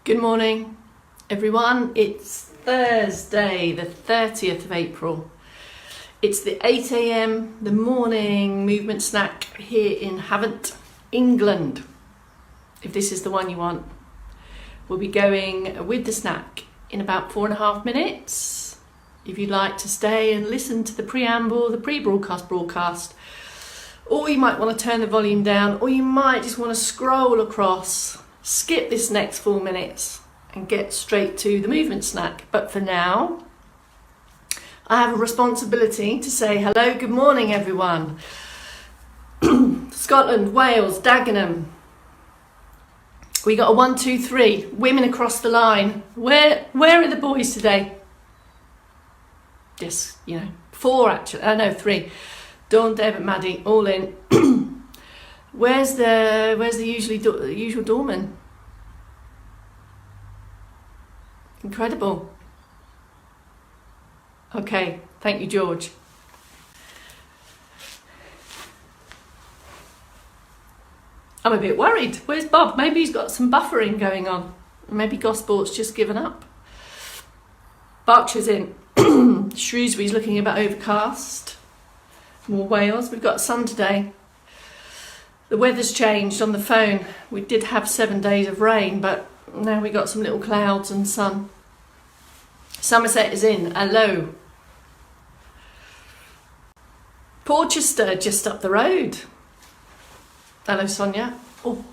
Good morning, everyone. It's Thursday, the 30th of April. It's the 8 a.m, the morning movement snack here in Havant, England. If this is the one you want, we'll be going with the snack in about 4.5 minutes. If you'd like to stay and listen to the preamble, the broadcast, or you might want to turn the volume down, or you might just want to scroll across, skip this next 4 minutes and get straight to the movement snack. But for now, I have a responsibility to say hello, good morning everyone. Scotland, Wales, Dagenham. We got a 1, 2, 3, women across the line. Where are the boys today? Yes, 4 actually, no 3. Dawn, David, Maddie, all in. Where's the usual doorman? Incredible. Okay, thank you, George. I'm a bit worried. Where's Bob? Maybe he's got some buffering going on. Maybe Gosport's just given up. Berkshire's in. Shrewsbury's looking a bit overcast. More Wales. We've got sun today. The weather's changed on the phone. We did have 7 days of rain, but now we got some little clouds and sun. Somerset is in. Hello. Porchester just up the road. Hello, Sonia. Oh,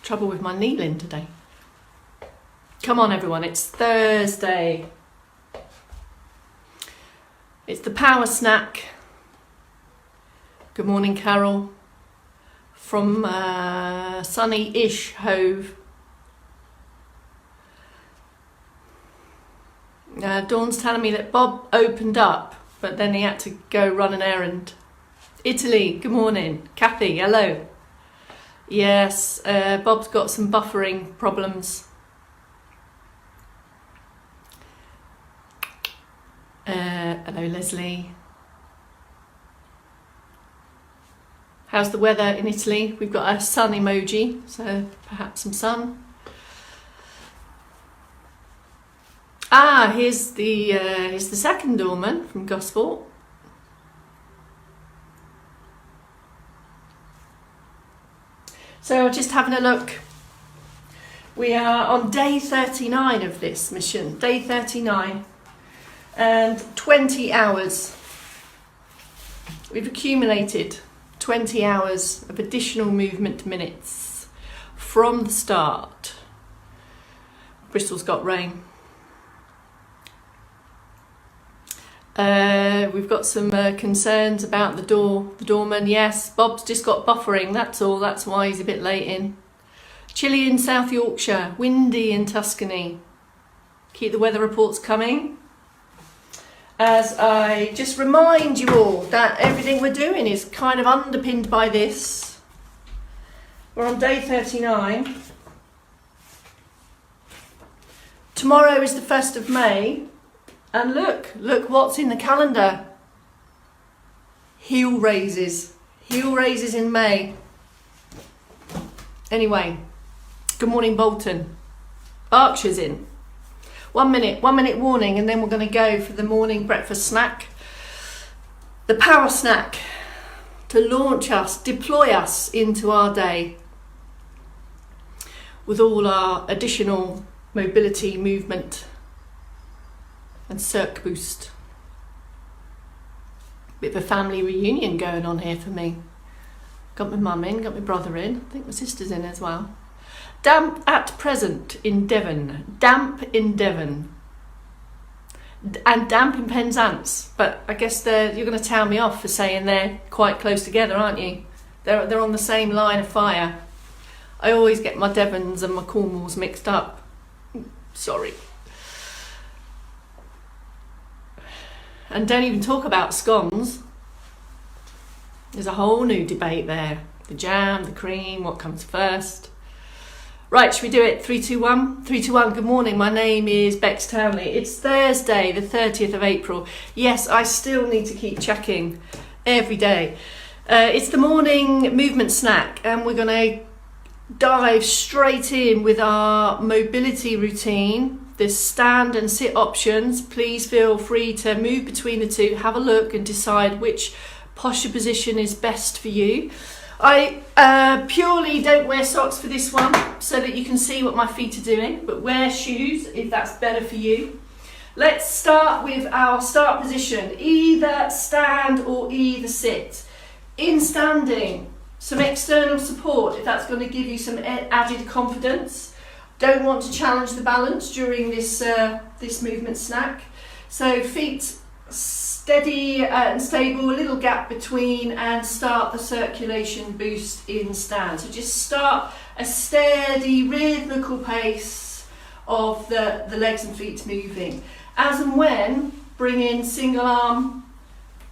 trouble with my kneeling today. Come on, everyone. It's Thursday. It's the power snack. Good morning, Carol. From sunny-ish Hove. Dawn's telling me that Bob opened up, but then he had to go run an errand. Italy, good morning. Kathy, hello. Yes, Bob's got some buffering problems. Hello, Leslie. How's the weather in Italy? We've got a sun emoji, so perhaps some sun. Here's the second doorman from Gosport. So just having a look. We are on day 39 of this mission. Day 39 and 20 hours. We've accumulated 20 hours of additional movement minutes from the start. Bristol's got rain. We've got some concerns about the doorman. Yes, Bob's just got buffering, that's all. That's why he's a bit late in. Chilly in South Yorkshire, windy in Tuscany. Keep the weather reports coming. As I just remind you all that everything we're doing is kind of underpinned by this. We're on day 39. Tomorrow is the 1st of May. And look what's in the calendar. Heel raises in May. Anyway, good morning, Bolton. Berkshire's in. 1 minute warning, and then we're going to go for the morning breakfast snack. The power snack to launch us, deploy us into our day with all our additional mobility, movement and circ boost. Bit of a family reunion going on here for me. Got my mum in, got my brother in, I think my sister's in as well. Damp at present in Devon. Damp in Devon. And damp in Penzance. But I guess you're going to tell me off for saying they're quite close together, aren't you? They're on the same line of fire. I always get my Devons and my Cornwalls mixed up. Sorry. And don't even talk about scones. There's a whole new debate there. The jam, the cream, what comes first. Right, should we do it? 3, 2, 1? 3, 2, 1. Good morning, my name is Bex Townley. It's Thursday, the 30th of April. Yes, I still need to keep checking every day. It's the morning movement snack, and we're going to dive straight in with our mobility routine. There's stand and sit options. Please feel free to move between the two, have a look and decide which posture position is best for you. I purely don't wear socks for this one so that you can see what my feet are doing, but wear shoes if that's better for you. Let's start with our start position, either stand or either sit. In standing, some external support if that's going to give you some added confidence. Don't want to challenge the balance during this movement snack. So feet steady and stable, a little gap between, and start the circulation boost in stand. So just start a steady rhythmical pace of the legs and feet moving. As and when, bring in single arm,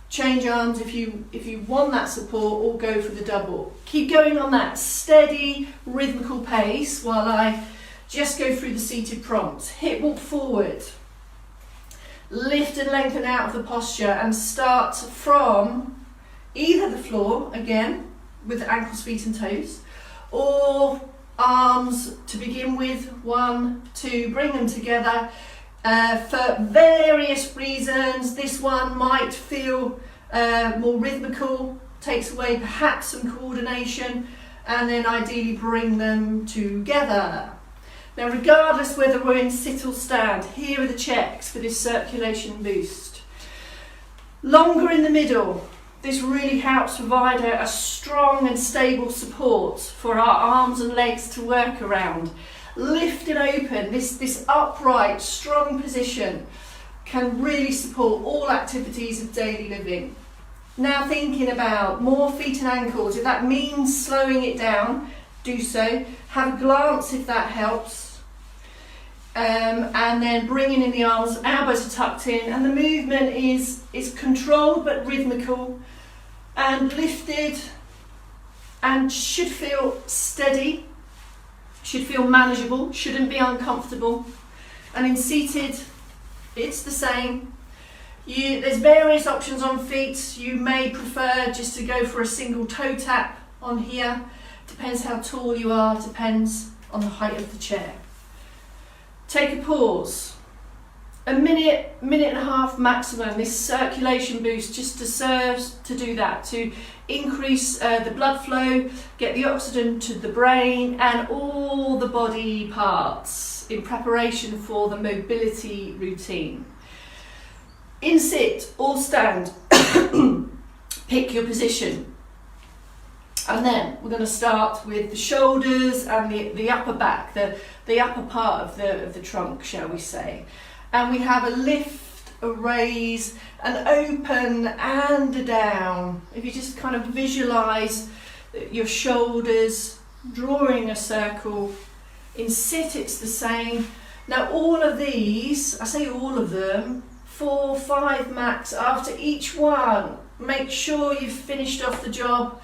change arms if you want that support, or go for the double. Keep going on that steady rhythmical pace while I just go through the seated prompts. Hip walk forward. Lift and lengthen out of the posture and start from either the floor, again, with ankles, feet and toes, or arms to begin with. 1, 2, bring them together. For various reasons, this one might feel more rhythmical, takes away perhaps some coordination, and then ideally bring them together. Now, regardless whether we're in sit or stand, here are the checks for this circulation boost. Longer in the middle. This really helps provide a strong and stable support for our arms and legs to work around. Lift and open, this upright, strong position can really support all activities of daily living. Now thinking about more feet and ankles, if that means slowing it down, do so. Have a glance if that helps. And then bringing in the arms, elbows are tucked in, and the movement is controlled but rhythmical and lifted, and should feel steady, should feel manageable, shouldn't be uncomfortable. And in seated, it's the same. There's various options on feet. You may prefer just to go for a single toe tap on here. Depends how tall you are, depends on the height of the chair. Take a pause. A minute and a half maximum. This circulation boost just serves to do that, to increase the blood flow, get the oxygen to the brain and all the body parts in preparation for the mobility routine. In sit or stand, pick your position. And then we're going to start with the shoulders and the upper back, the upper part of the trunk, shall we say. And we have a lift, a raise, an open and a down. If you just kind of visualise your shoulders drawing a circle. In sit it's the same. Now all of these, I say all of them, 4, 5 max. After each one, make sure you've finished off the job.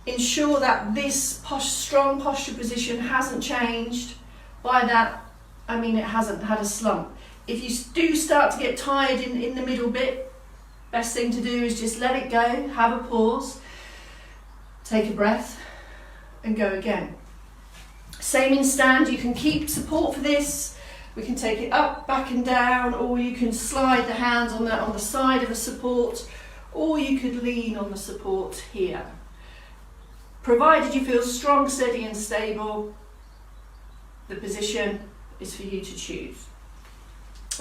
Ensure that this strong posture position hasn't changed. By that, I mean it hasn't had a slump. If you do start to get tired in the middle bit, best thing to do is just let it go, have a pause, take a breath and go again. Same in stand, you can keep support for this. We can take it up, back and down, or you can slide the hands on the side of a support, or you could lean on the support here. Provided you feel strong, steady and stable, the position is for you to choose.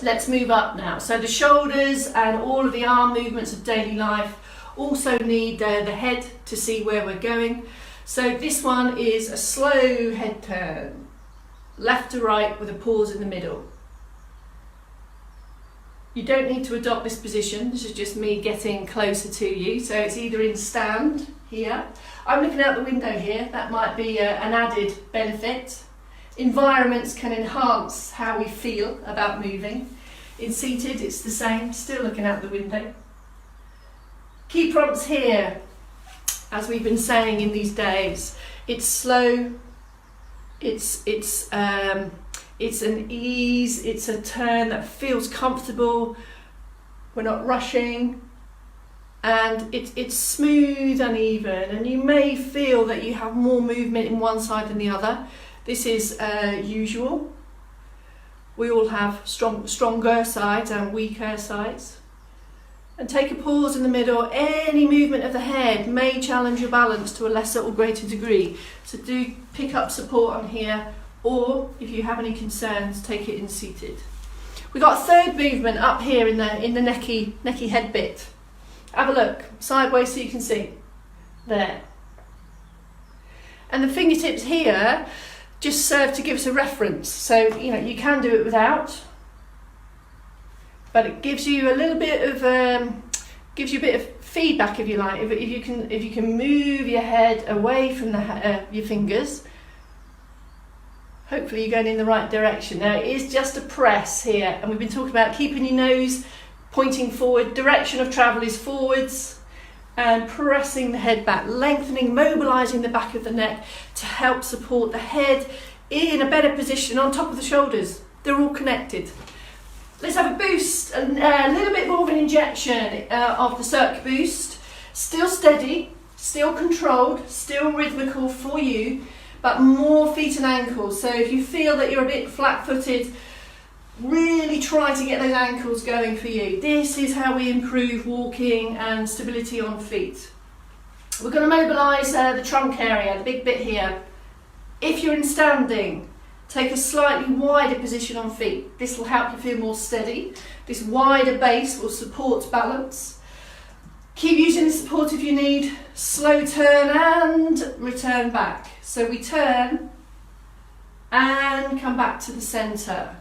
Let's move up now. So the shoulders and all of the arm movements of daily life also need the head to see where we're going. So this one is a slow head turn, left to right with a pause in the middle. You don't need to adopt this position, this is just me getting closer to you. So it's either in stand here. I'm looking out the window here, that might be an added benefit. Environments can enhance how we feel about moving. In seated, it's the same, still looking out the window. Key prompts here, as we've been saying in these days, it's slow, it's an ease, it's a turn that feels comfortable, we're not rushing, and it's smooth and even, and you may feel that you have more movement in one side than the other. This is usual. We all have stronger sides and weaker sides. And take a pause in the middle. Any movement of the head may challenge your balance to a lesser or greater degree. So do pick up support on here, or if you have any concerns, take it in seated. We've got a third movement up here in the necky head bit. Have a look, sideways so you can see. There. And the fingertips here just serve to give us a reference. So, you can do it without, but it gives you a little bit of a bit of feedback, if you like. If you can move your head away from your fingers, hopefully you're going in the right direction. Now it is just a press here, and we've been talking about keeping your nose pointing forward. Direction of travel is forwards, and pressing the head back, lengthening, mobilising the back of the neck to help support the head in a better position on top of the shoulders. They're all connected. Let's have a boost, a little bit more of an injection of the circ boost. Still steady, still controlled, still rhythmical for you, but more feet and ankles. So if you feel that you're a bit flat-footed, really try to get those ankles going for you. This is how we improve walking and stability on feet. We're going to mobilise the trunk area, the big bit here. If you're in standing, take a slightly wider position on feet. This will help you feel more steady. This wider base will support balance. Keep using the support if you need. Slow turn and return back. So we turn and come back to the centre.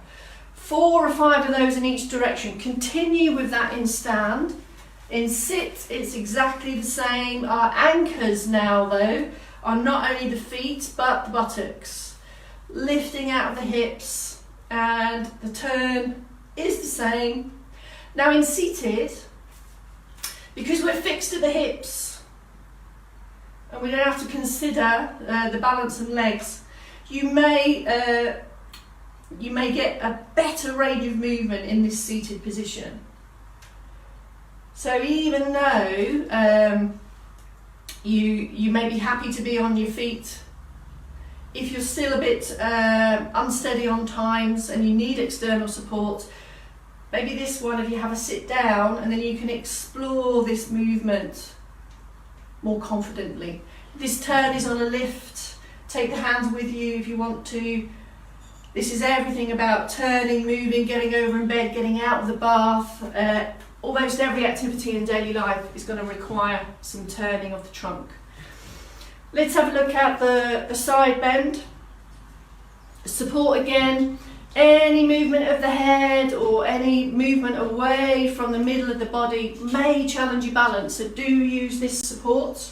4 or 5 of those in each direction. Continue with that in stand. In sit, it's exactly the same. Our anchors now, though, are not only the feet, but the buttocks. Lifting out of the hips, and the turn is the same. Now in seated, because we're fixed at the hips, and we don't have to consider the balance and legs, you may get a better range of movement in this seated position. So even though you may be happy to be on your feet, if you're still a bit unsteady on times and you need external support, maybe this one, if you have a sit down, and then you can explore this movement more confidently. This turn is on a lift. Take the hands with you if you want to. This is everything about turning, moving, getting over in bed, getting out of the bath. Almost every activity in daily life is going to require some turning of the trunk. Let's have a look at the side bend. Support again. Any movement of the head or any movement away from the middle of the body may challenge your balance, so do use this support.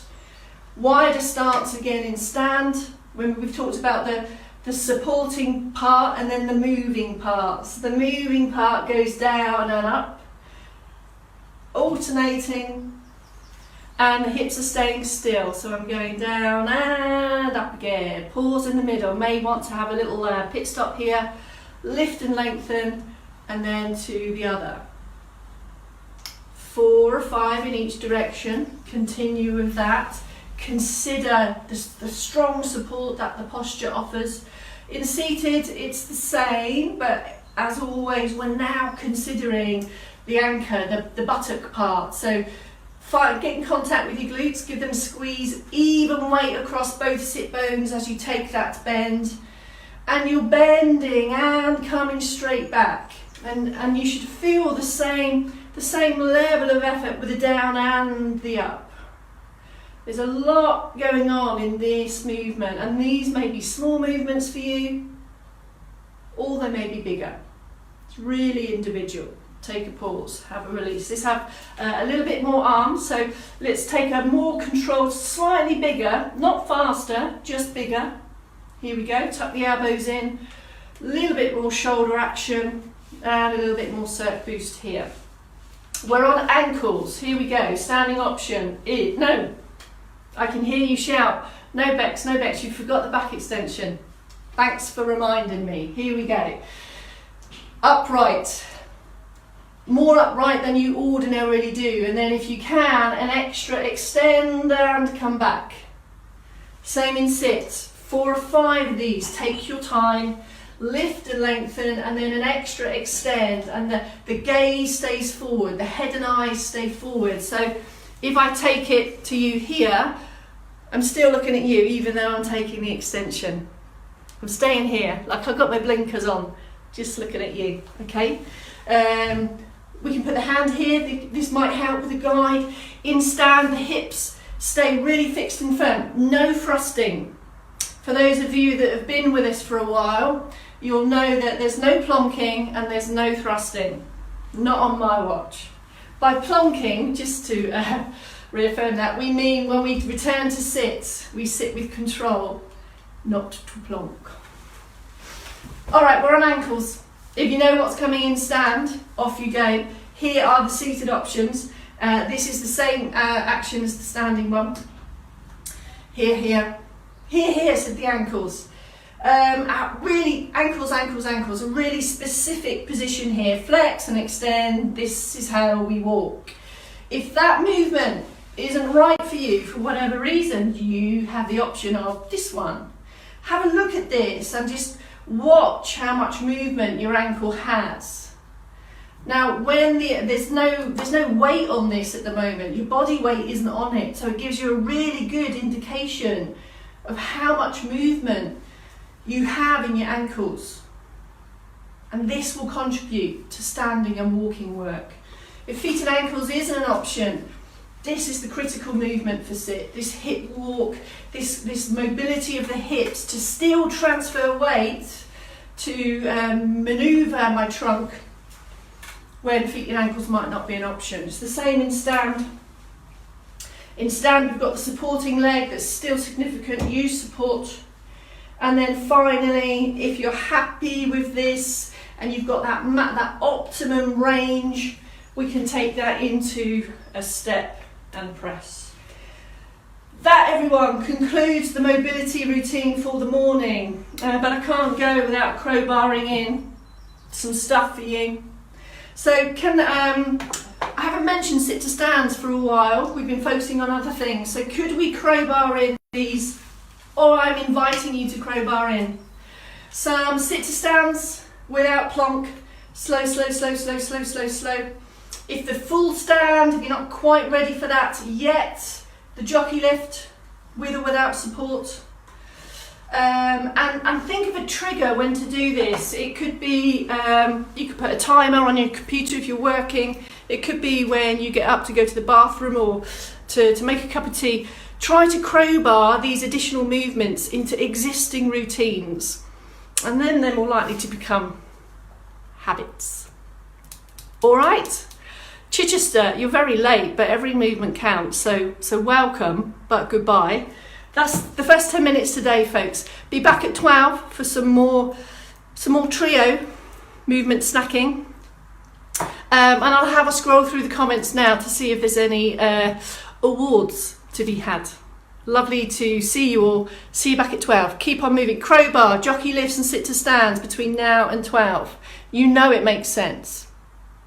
Wider stance again in stand. When we've talked about the supporting part and then the moving parts. The moving part goes down and up, alternating, and the hips are staying still. So I'm going down and up again. Pause in the middle. May want to have a little pit stop here. Lift and lengthen, and then to the other. 4 or 5 in each direction. Continue with that. Consider the strong support that the posture offers. In seated, it's the same, but as always, we're now considering the anchor, the buttock part. So get in contact with your glutes, give them a squeeze, even weight across both sit bones as you take that bend. And you're bending and coming straight back. And you should feel the same level of effort with the down and the up. There's a lot going on in this movement, and these may be small movements for you, or they may be bigger. It's really individual. Take a pause, have a release. Let's have a little bit more arms, so let's take a more controlled, slightly bigger, not faster, just bigger. Here we go, tuck the elbows in, a little bit more shoulder action, and a little bit more circ boost here. We're on ankles, here we go, standing option. No, I can hear you shout, no Bex, you forgot the back extension. Thanks for reminding me. Here we go. Upright. more upright than you ordinarily do, and then if you can, an extra extend and come back. Same in sit, 4 or 5 of these, take your time, lift and lengthen, and then an extra extend, and the gaze stays forward, the head and eyes stay forward. So if I take it to you here, I'm still looking at you even though I'm taking the extension. I'm staying here, like I've got my blinkers on, just looking at you, okay? We can put the hand here, this might help with a guide. In stand, the hips stay really fixed and firm, no thrusting. For those of you that have been with us for a while, you'll know that there's no plonking and there's no thrusting, not on my watch. By plonking, just to reaffirm that, we mean when we return to sit, we sit with control, not to plonk. All right, we're on ankles. If you know what's coming in stand, off you go. Here are the seated options. This is the same action as the standing one. Here, here. Here, said the ankles. Really, ankles, a really specific position here. Flex and extend, this is how we walk. If that movement isn't right for you, for whatever reason, you have the option of this one. Have a look at this and just watch how much movement your ankle has. Now, when there's no weight on this at the moment, your body weight isn't on it, so it gives you a really good indication of how much movement you have in your ankles. And this will contribute to standing and walking work. If feet and ankles isn't an option, this is the critical movement for sit. This hip walk, this mobility of the hips to still transfer weight to manoeuvre my trunk when feet and ankles might not be an option. It's the same in stand. In stand, we've got the supporting leg that's still significant, use support. And then finally, if you're happy with this and you've got that optimum range, we can take that into a step and press. That, everyone, concludes the mobility routine for the morning. But I can't go without crowbarring in some stuff for you. So I haven't mentioned sit to stands for a while. We've been focusing on other things. So could we crowbar in these? Or I'm inviting you to crowbar in some sit to stands without plonk. Slow, slow, slow, slow, slow, slow, slow. If the full stand, if you're not quite ready for that yet, the jockey lift with or without support. And think of a trigger when to do this. It could be, you could put a timer on your computer if you're working. It could be when you get up to go to the bathroom or to make a cup of tea. Try to crowbar these additional movements into existing routines, and then they're more likely to become habits. All right, Chichester, you're very late, but every movement counts, so welcome, but goodbye. That's the first 10 minutes today, folks. Be back at 12 for some more trio movement snacking. And I'll have a scroll through the comments now to see if there's any awards to be had. Lovely to see you all. See you back at 12. Keep on moving. Crowbar, jockey lifts and sit to stands between now and 12. You know it makes sense.